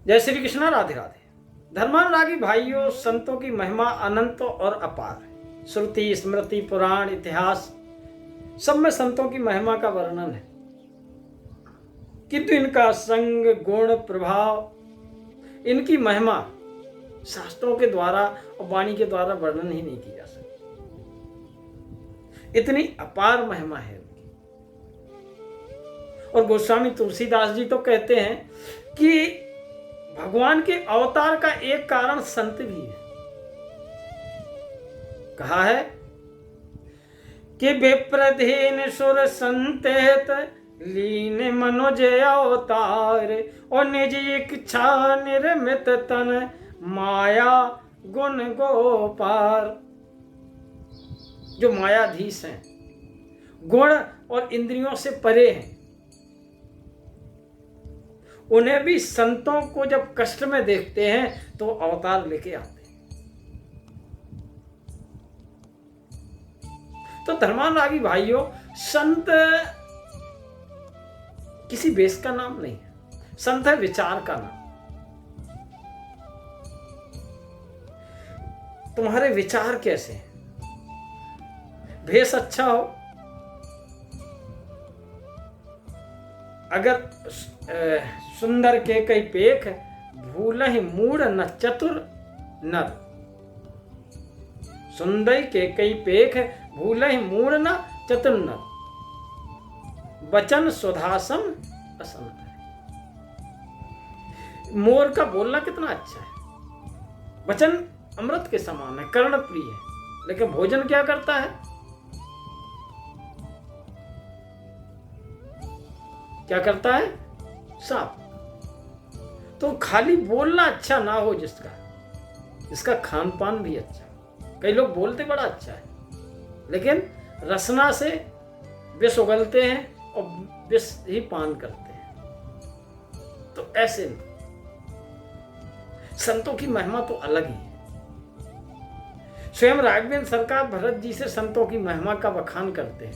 जय श्री कृष्णा, राधे राधे। धर्मानुरागी भाइयों, संतों की महिमा अनंत और अपार है। श्रुति, स्मृति, पुराण, इतिहास सब में संतों की महिमा का वर्णन है, किंतु इनका संग, गुण, प्रभाव, इनकी महिमा शास्त्रों के द्वारा और वाणी के द्वारा वर्णन ही नहीं की जा सकती। इतनी अपार महिमा है उनकी। और गोस्वामी तुलसीदास जी तो कहते हैं कि भगवान के अवतार का एक कारण संत भी है। कहा है कि विप्रधीन सुर संतेत लीन मनुज अवतार और निज इच्छा निर्मित तन माया गुण गोपार। जो मायाधीश हैं, गुण और इंद्रियों से परे हैं, उन्हें भी संतों को जब कष्ट में देखते हैं तो अवतार लेके आते हैं। तो धर्मानुरागी भाइयों, संत किसी बेस का नाम नहीं है, संत है विचार का नाम। तुम्हारे विचार कैसे हैं? भेष अच्छा हो, अगर सुंदर के कई पेख भूलहि मूढ़ न चतुर नर। सुंदर के कई पेख भूलहि मूढ़ न चतुर नर, वचन सुधासम असंत है। मोर का बोलना कितना अच्छा है, वचन अमृत के समान है, कर्ण प्रिय है, लेकिन भोजन क्या करता है? क्या करता है? सांप। तो खाली बोलना अच्छा ना हो जिसका, इसका खान पान भी अच्छा। कई लोग बोलते बड़ा अच्छा है, लेकिन रसना से विष उगलते हैं और विष ही पान करते हैं। तो ऐसे नहीं। संतों की महिमा तो अलग ही है। स्वयं राघवेंद्र सरकार भरत जी से संतों की महिमा का बखान करते हैं।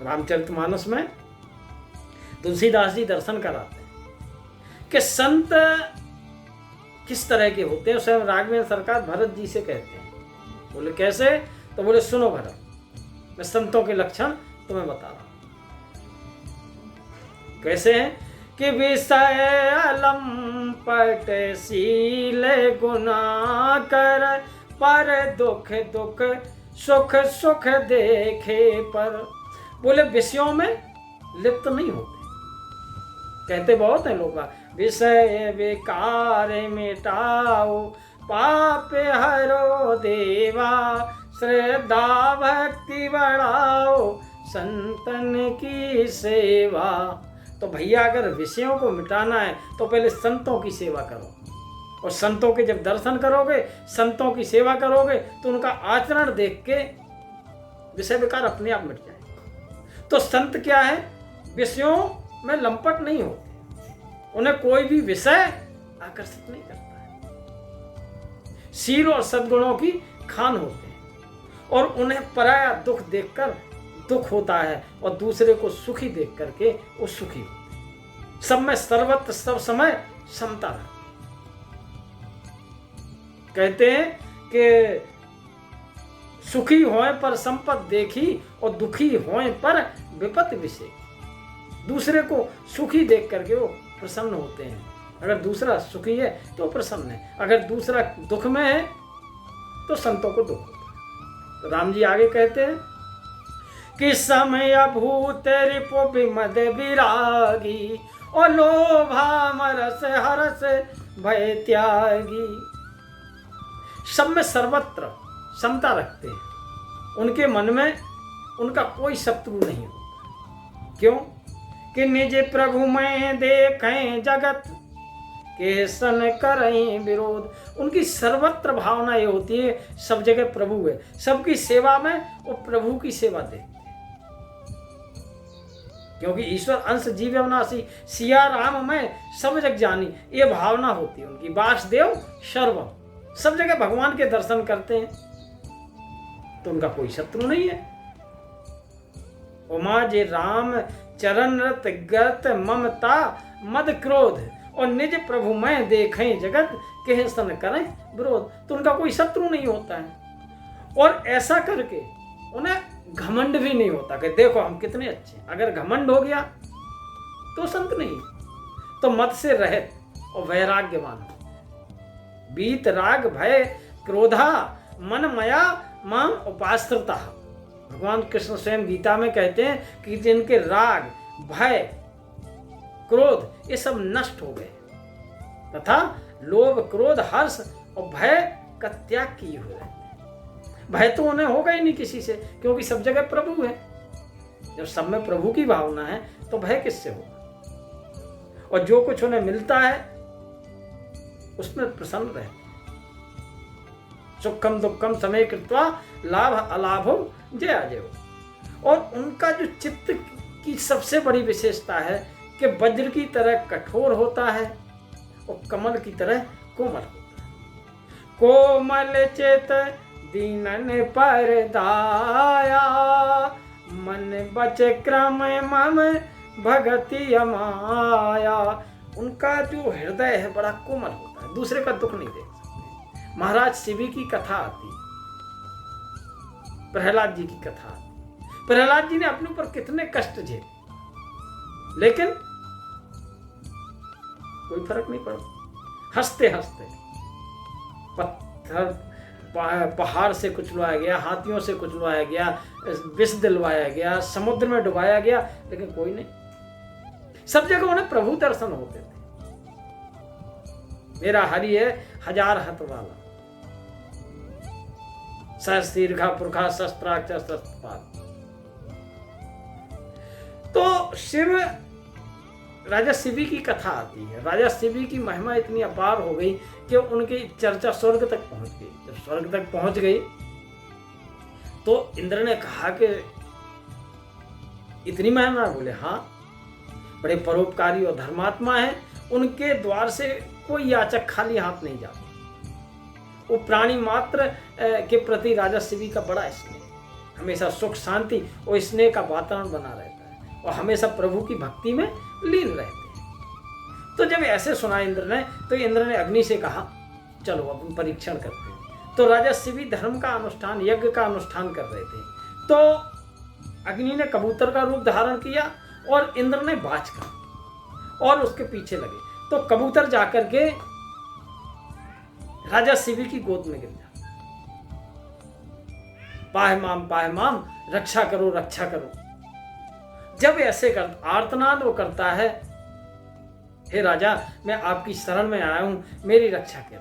रामचरितमानस में तुलसीदास जी दर्शन कराते हैं कि संत किस तरह के होते हैं। स्वयं राघवेंद्र सरकार भरत जी से कहते हैं। बोले कैसे? तो बोले सुनो भरत, मैं संतों के लक्षण तुम्हें बता रहा हूं। कैसे हैं कि विषय अलंपट शील गुना कर, पर दुख दुख सुख सुख देखे पर। बोले विषयों में लिप्त नहीं होते। कहते बहुत हैं लोग, विषय विकार मिटाओ पाप हरो देवा, श्रद्धा भक्ति बढ़ाओ संतन की सेवा। तो भैया, अगर विषयों को मिटाना है तो पहले संतों की सेवा करो, और संतों के जब दर्शन करोगे, संतों की सेवा करोगे, तो उनका आचरण देख के विषय विकार अपने आप मिट जाए। तो संत क्या है? विषयों में लंपट नहीं होते, उन्हें कोई भी विषय आकर्षित नहीं करता है। शील और सद्गुणों की खान होते हैं, और उन्हें पराया दुख देखकर दुख होता है, और दूसरे को सुखी देख करके वो सुखी होते हैं। सब में सर्वत्र सब समय समता है। कहते हैं कि सुखी होए पर संपत देखी, और दुखी होए पर विपत्ति विषय। दूसरे को सुखी देख करके वो प्रसन्न होते हैं। अगर दूसरा सुखी है तो प्रसन्न है, अगर दूसरा दुख में है तो संतों को दुख होता है। तो राम जी आगे कहते हैं कि समय भूत रिपु विमद विरागी, और लोभा मरस हरस भय त्यागी। सब में सर्वत्र समता रखते हैं, उनके मन में उनका कोई शत्रु नहीं होता। क्यों? कि निज प्रभु में देखें जगत के सन करें विरोध। उनकी सर्वत्र भावना ये होती है, सब जगह प्रभु है, सबकी सेवा में वो प्रभु की सेवा देखते हैं। क्योंकि ईश्वर अंश जीव अविनाशी, सिया राम में सब जग जानी, ये भावना होती है उनकी। वासुदेव सर्वम, सब जगह भगवान के दर्शन करते हैं, तो उनका कोई शत्रु नहीं है। उमा जे राम चरण रत गत ममता मद क्रोध, और निज प्रभु मैं देखें जगत कहे सन करें विरोध। तो उनका कोई शत्रु नहीं होता है, और ऐसा करके उन्हें घमंड भी नहीं होता कि देखो हम कितने अच्छे। अगर घमंड हो गया तो संत नहीं, तो मत से रहित और वैराग्यवान हो। बीत राग भय क्रोधा मन मया माम उपाश्रिता। भगवान कृष्ण स्वयं गीता में कहते हैं कि जिनके राग भय क्रोध ये सब नष्ट हो गए, तथा लोभ क्रोध हर्ष और भय का त्याग किए हुए रहते हैं। भय तो उन्हें होगा ही नहीं किसी से, क्योंकि सब जगह प्रभु है। जब सब में प्रभु की भावना है तो भय किससे होगा। और जो कुछ उन्हें मिलता है उसमें प्रसन्न रहते हैं। सुखम दुखम समय कृत्वा लाभ अलाभो जय अजय। और उनका जो चित्त की सबसे बड़ी विशेषता है कि वज्र की तरह कठोर होता है और कमल की तरह कोमल होता है। कोमल चित दीनन पर दाया, मन बच क्रम मम भगति अमाया। उनका जो हृदय है बड़ा कोमल होता है, दूसरे का दुख नहीं देख सकते। महाराज शिवी की कथा आती, प्रहलाद जी की कथा आती। प्रहलाद जी ने अपने ऊपर कितने कष्ट झेले, लेकिन कोई फर्क नहीं पड़ा। हंसते हंसते पत्थर पहाड़ से कुचलवाया गया, हाथियों से कुचलवाया गया, विष दिलवाया गया, समुद्र में डुबाया गया, लेकिन कोई नहीं। सब जगह उन्हें प्रभु दर्शन होते थे। मेरा हरि है हजार हाथ वाला, सहस्त्रीर्घा पुरखा शस्त्राक्ष शस्त्रपात। तो शिव राजा शिवी की कथा आती है। राजा शिवी की महिमा इतनी अपार हो गई कि उनकी चर्चा स्वर्ग तक पहुंच गई। जब स्वर्ग तक पहुंच गई तो इंद्र ने कहा कि इतनी महिमा, बोले हाँ, बड़े परोपकारी और धर्मात्मा है, उनके द्वार से कोई याचक खाली हाथ नहीं जाता। वो प्राणी मात्र के प्रति राजा शिवी का बड़ा स्नेह, हमेशा सुख शांति और स्नेह का वातावरण बना रहता है और हमेशा प्रभु की भक्ति में लीन रहते हैं। तो जब ऐसे सुना इंद्र ने, तो इंद्र ने अग्नि से कहा चलो अब परीक्षण करते हैं। तो राजा शिवी धर्म का अनुष्ठान, यज्ञ का अनुष्ठान कर रहे थे। तो अग्नि ने कबूतर का रूप धारण किया और इंद्र ने बाज का, और उसके पीछे लगे। तो कबूतर जाकर के राजा शिवी की गोद में गिर जाता, पाह माम रक्षा करो रक्षा करो। जब ऐसे आर्तनाद वो करता है, हे राजा मैं आपकी शरण में आया हूं, मेरी रक्षा करिए।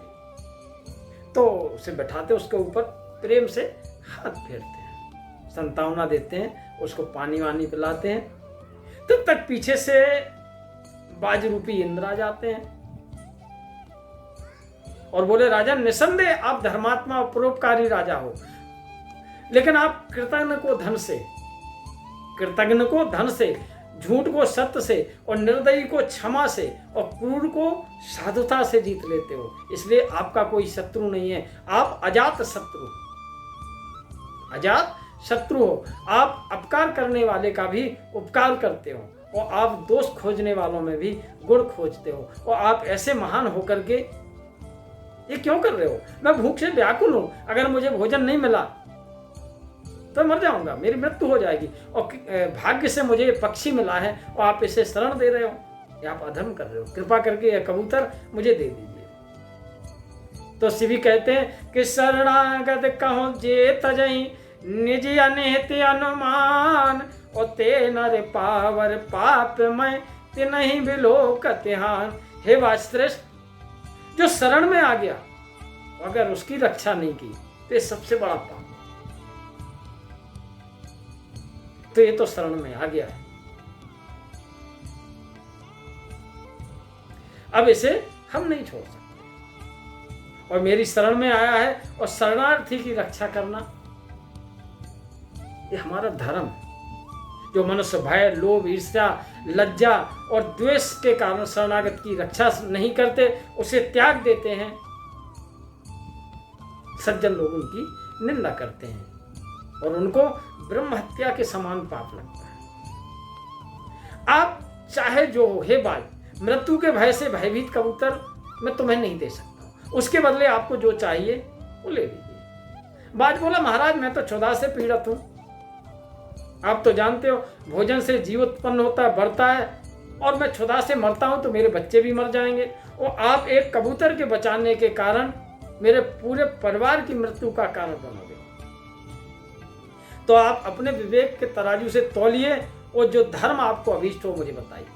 तो उसे बैठाते, उसके ऊपर प्रेम से हाथ फेरते हैं, संतावना देते हैं, उसको पानी वानी पिलाते हैं। तब तक पीछे से बाज रूपी इंद्र आ जाते हैं और बोले राजा निसंदेह आप धर्मात्मा और परोपकारी राजा हो, लेकिन आप कृतज्ञ को धन से, झूठ को सत्य से और निर्दयी को क्षमा से और क्रूर को साधुता से जीत लेते हो। इसलिए आपका कोई शत्रु नहीं है, आप अजात शत्रु हो। आप अपकार करने वाले का भी उपकार करते हो और आप दोष खोजने वालों में भी गुण खोजते हो। और आप ऐसे महान होकर के ये क्यों कर रहे हो? मैं भूख से व्याकुल हूं, अगर मुझे भोजन नहीं मिला तो मर जाऊंगा, मेरी मृत्यु हो जाएगी। और भाग्य से मुझे पक्षी मिला है और आप इसे शरण दे रहे हो, या आप अधर्म कर रहे हो। कृपा करके यह कबूतर मुझे दे दीजिए। तो शिवी कहते हैं कि शरणागत कहो जे तजई निज अनिहित अनुमान, और ते नर पावर पाप में ते नहीं बिलोक तिहान। हे वाश्रेष्ठ, जो शरण में आ गया अगर उसकी रक्षा नहीं की तो ये सबसे बड़ा पाप। तो ये तो शरण में आ गया है, अब इसे हम नहीं छोड़ सकते। और मेरी शरण में आया है और शरणार्थी की रक्षा करना ये हमारा धर्म है। जो मनुष्य भय लोभ ईर्ष्या लज्जा और द्वेष के कारण शरणागत की रक्षा नहीं करते, उसे त्याग देते हैं, सज्जन लोग उनकी निंदा करते हैं और उनको ब्रह्म हत्या के समान पाप लगता है। आप चाहे जो हो, हे बाल मृत्यु के भय से भयभीत कबूतर मैं तुम्हें नहीं दे सकता, उसके बदले आपको जो चाहिए वो ले लीजिए। बाज बोला, महाराज मैं तो क्षुधा से पीड़ित हूं, आप तो जानते हो भोजन से जीव उत्पन्न होता है, बढ़ता है, और मैं क्षुधा से मरता हूं तो मेरे बच्चे भी मर जाएंगे, और आप एक कबूतर के बचाने के कारण मेरे पूरे परिवार की मृत्यु का कारण बनोगे। तो आप अपने विवेक के तराजू से तौलिए और जो धर्म आपको अभीष्ट हो मुझे बताइए।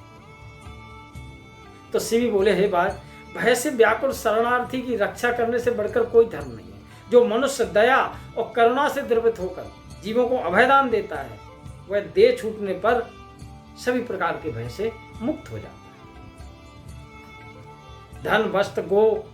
तो शिवी बोले, हे बाज, भय से व्याकुल शरणार्थी की रक्षा करने से बढ़कर कोई धर्म नहीं है। जो मनुष्य दया और करुणा से द्रवित होकर जीवों को अभयदान देता है, वह देह छूटने पर सभी प्रकार के भय से मुक्त हो जाता है। धन, वस्त्र, गो,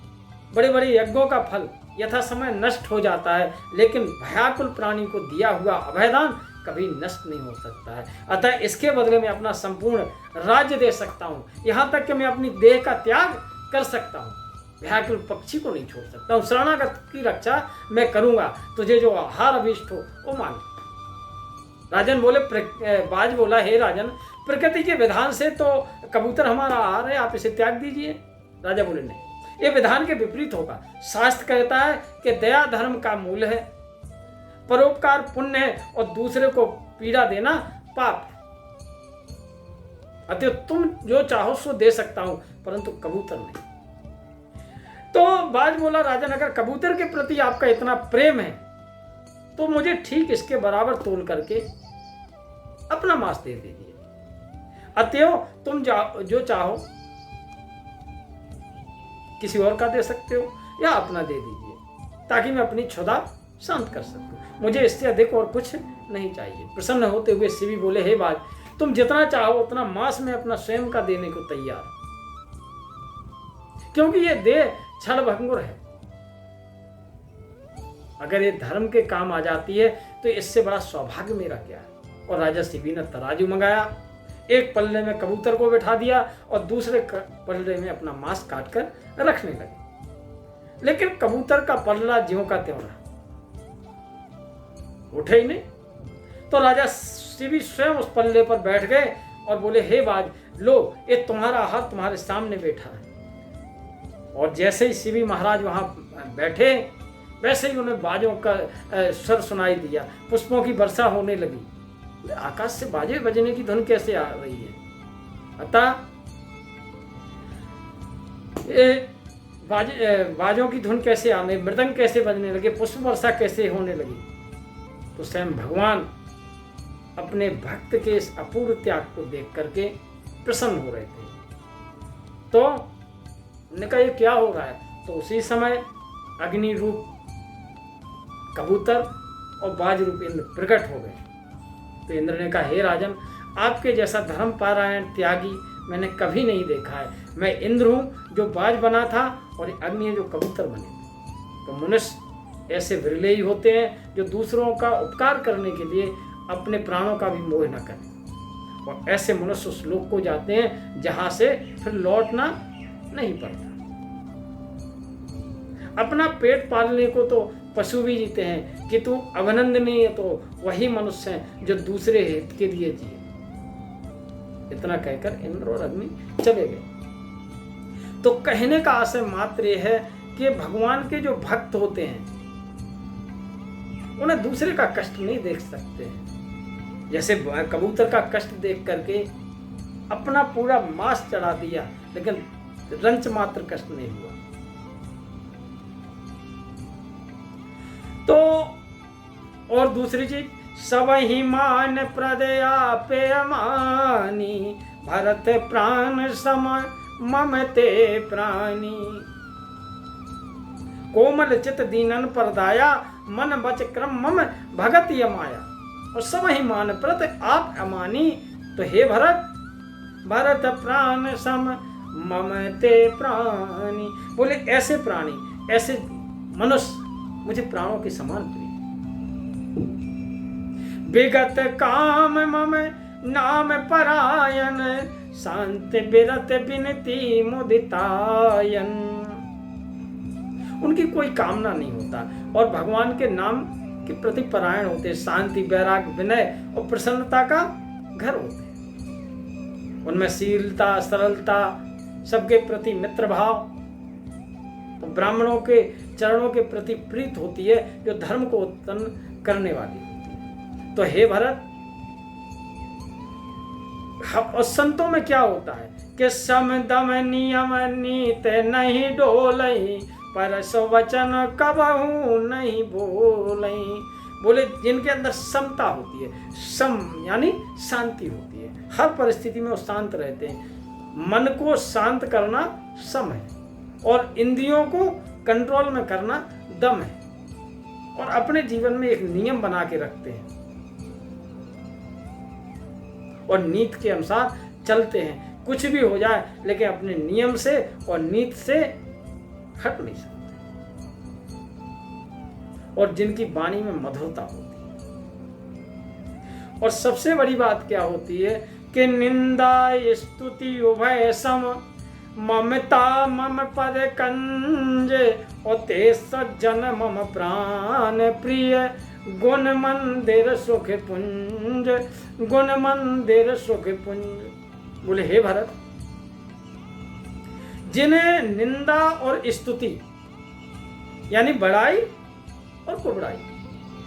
बड़े बड़े यज्ञों का फल यथा समय नष्ट हो जाता है, लेकिन भयाकुल प्राणी को दिया हुआ अभयदान कभी नष्ट नहीं हो सकता है। अतः इसके बदले में अपना संपूर्ण राज्य दे सकता हूँ, यहाँ तक कि मैं अपनी देह का त्याग कर सकता हूँ, व्याकुल पक्षी को नहीं छोड़ सकता हूँ। शरणागत की रक्षा मैं करूंगा, तुझे जो आहार अभिष्ट हो वो मांग। राजन बोले, बाज बोला, हे राजन, प्रकृति के विधान से तो कबूतर हमारा आहार है, आप इसे त्याग दीजिए। राजा बोले, नहीं, ये विधान के विपरीत होगा। शास्त्र कहता है कि दया धर्म का मूल है, परोपकार पुण्य है, और दूसरे को पीड़ा देना पाप है। अतः तुम जो चाहो सो दे सकता हूं, परंतु कबूतर नहीं। तो बाज बोला, राजन, अगर कबूतर के प्रति आपका इतना प्रेम है तो मुझे ठीक इसके बराबर तोल करके अपना मांस दे दीजिए। अतएव तुम जो चाहो किसी और का दे सकते हो या अपना दे दीजिए, ताकि मैं अपनी क्षुधा शांत कर सकूं। मुझे इससे अधिक और कुछ नहीं चाहिए। प्रसन्न होते हुए शिवी बोले, हे बाज, तुम जितना चाहो उतना मांस में अपना स्वयं का देने को तैयार, क्योंकि ये देह क्षण भंगुर है। अगर ये धर्म के काम आ जाती है तो इससे बड़ा सौभाग्य मेरा क्या है। और राजा शिवी ने तराजू मंगाया, एक पल्ले में कबूतर को बैठा दिया और दूसरे पल्ले में अपना मांस काट कर रखने लगे। लेकिन कबूतर का पल्ला ज्यों का त्यों रहा, उठे ही नहीं। तो राजा शिवी स्वयं उस पल्ले पर बैठ गए और बोले, हे बाज, लो ये तुम्हारा आहार तुम्हारे सामने बैठा है। और जैसे ही शिवी महाराज वहां बैठे, वैसे ही उन्हें बाजों का स्वर सुनाई दिया, पुष्पों की वर्षा होने लगी। आकाश से बाजे बजने की धुन कैसे आ रही है? अतः बाजों की धुन कैसे आने, मृदंग कैसे बजने लगे, पुष्प वर्षा कैसे होने लगी? तो स्वयं भगवान अपने भक्त के इस अपूर्व त्याग को देख करके प्रसन्न हो रहे थे। तो उन्होंने कहा, ये क्या हो रहा है? तो उसी समय अग्नि रूप कबूतर और बाज रूप इंद्र प्रकट हो गए। तो इंद्र ने कहा, हे राजन, आपके जैसा धर्म पारायण त्यागी मैंने कभी नहीं देखा है। मैं इंद्र हूँ जो बाज बना था, और अग्नि है जो कबूतर बने। तो मनुष्य ऐसे विरले ही होते हैं जो दूसरों का उपकार करने के लिए अपने प्राणों का भी मोह न करें, और ऐसे मनुष्य उस लोक को जाते हैं जहां से फिर लौटना नहीं पड़ता। अपना पेट पालने को तो पशु भी जीते हैं, कि तू अभिनंदनीय तो वही मनुष्य हैं जो दूसरे हित के लिए जिए। इतना कहकर इंद्र और अग्नि चले गए। तो कहने का आशय मात्र यह है कि भगवान के जो भक्त होते हैं उन्हें दूसरे का कष्ट नहीं देख सकते हैं। जैसे कबूतर का कष्ट देख करके अपना पूरा मांस चढ़ा दिया, लेकिन रंच मात्र कष्ट नहीं हुआ। तो और दूसरी चीज, सब ही मान प्रदया पे अमानी, भरत प्राण सम ममते प्राणी। कोमल चित दीनन परदाया, मन बच क्रम मम भगत यमाया। और सब ही मान प्रत आप अमानी, तो हे भरत, भरत प्राण सम ममते प्राणी। बोले ऐसे प्राणी, ऐसे मनुष्य मुझे प्राणों के समान प्रिय। विगत काम मम नाम परायण, शांति बिरत बिनती मुदितायन। उनकी कोई कामना नहीं होता और भगवान के नाम के प्रति परायण होते, शांति, वैराग्य, विनय और प्रसन्नता का घर होते हैं। उनमें शीलता, सरलता, सबके प्रति मित्र भाव, तो ब्राह्मणों के चरणों के प्रति प्रीत होती है जो धर्म को उत्पन्न करने वाली होती है। तो हे भरत, और संतों में क्या होता है कि सम दम नियम नीत नहीं डोलई, परस वचन कबहू नहीं बोलई। बोले जिनके अंदर समता होती है, सम यानी शांति होती है, हर परिस्थिति में वो शांत रहते हैं। मन को शांत करना सम है और इंद्रियों को कंट्रोल में करना दम है, और अपने जीवन में एक नियम बना के रखते हैं और नीति के अनुसार चलते हैं। कुछ भी हो जाए लेकिन अपने नियम से और नीति से हट नहीं सकते, और जिनकी वाणी में मधुरता होती है। और सबसे बड़ी बात क्या होती है कि निंदा स्तुति उभय सम, ममता मम पद कंज, और ते सज्जन मम प्राण प्रिय, गुण मंदिर सुख पुंज, गुण मंदिर सुख पुंज। बोले हे भरत, जिन्हें निंदा और स्तुति यानी बड़ाई और कुबड़ाई,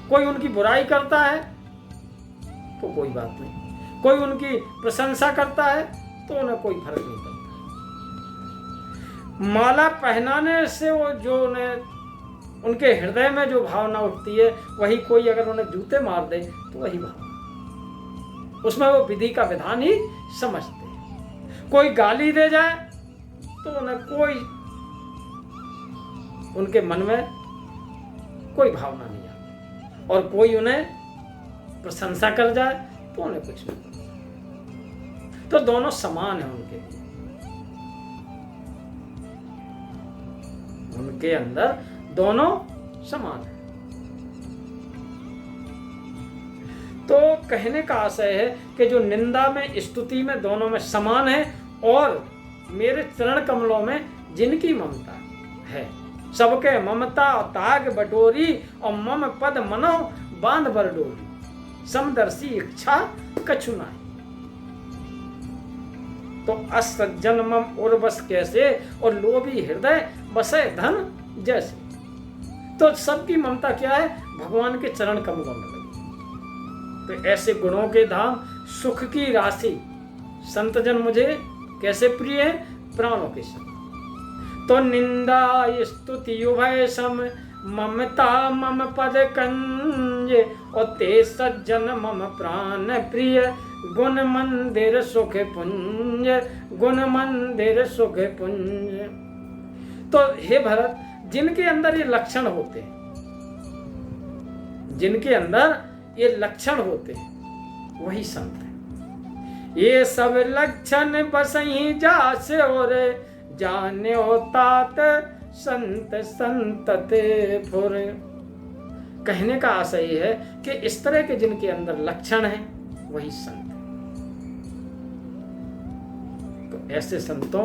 कोई उनकी बुराई करता है तो कोई बात नहीं, कोई उनकी प्रशंसा करता है तो उन्हें कोई फर्क नहीं पड़ता। माला पहनाने से वो जो उन्हें उनके हृदय में जो भावना उठती है, वही कोई अगर उन्हें जूते मार दे तो वही भावना, उसमें वो विधि का विधान ही समझते हैं। कोई गाली दे जाए तो उन्हें कोई उनके मन में कोई भावना नहीं आती, और कोई उन्हें प्रशंसा कर जाए तो उन्हें कुछ नहीं पता। तो दोनों समान है उनके लिए, उनके अंदर दोनों समान है। तो कहने का आशय है कि जो निंदा में स्तुति में दोनों में समान है, और मेरे चरण कमलों में जिनकी ममता है, सबके ममता ताग बटोरी, और मम पद मनो बांध बर डोरी, समदर्शी इच्छा कछु नाहि। तो असज्जन मम उर्वश कैसे, और लोभी हृदय बसे धन जैसे। तो सबकी ममता क्या है, भगवान के चरण कमलों में लगी। तो ऐसे गुणों के धाम, सुख की राशि, संतजन मुझे कैसे प्रिय है, प्राणों के सम। तो निंदा स्तुति उभय सम, ममता मम पद कंज, और ते सज्जन मम प्राण प्रिय, गुण मंदिर सुख पुंज, गुण मंदिर सुख पुंज। तो हे भरत, जिनके अंदर ये लक्षण होते हैं, जिनके अंदर ये लक्षण होते हैं, वही संत है। ये सब लक्षण बसही जासे, और जाने हो तात संत संतते फुर। कहने का आशय है कि इस तरह के जिनके अंदर लक्षण है वही संत है। तो ऐसे संतों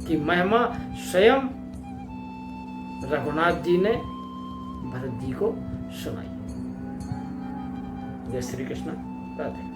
की महिमा स्वयं रघुनाथ जी ने भरत जी को सुनाई। जय श्री कृष्ण। राधे।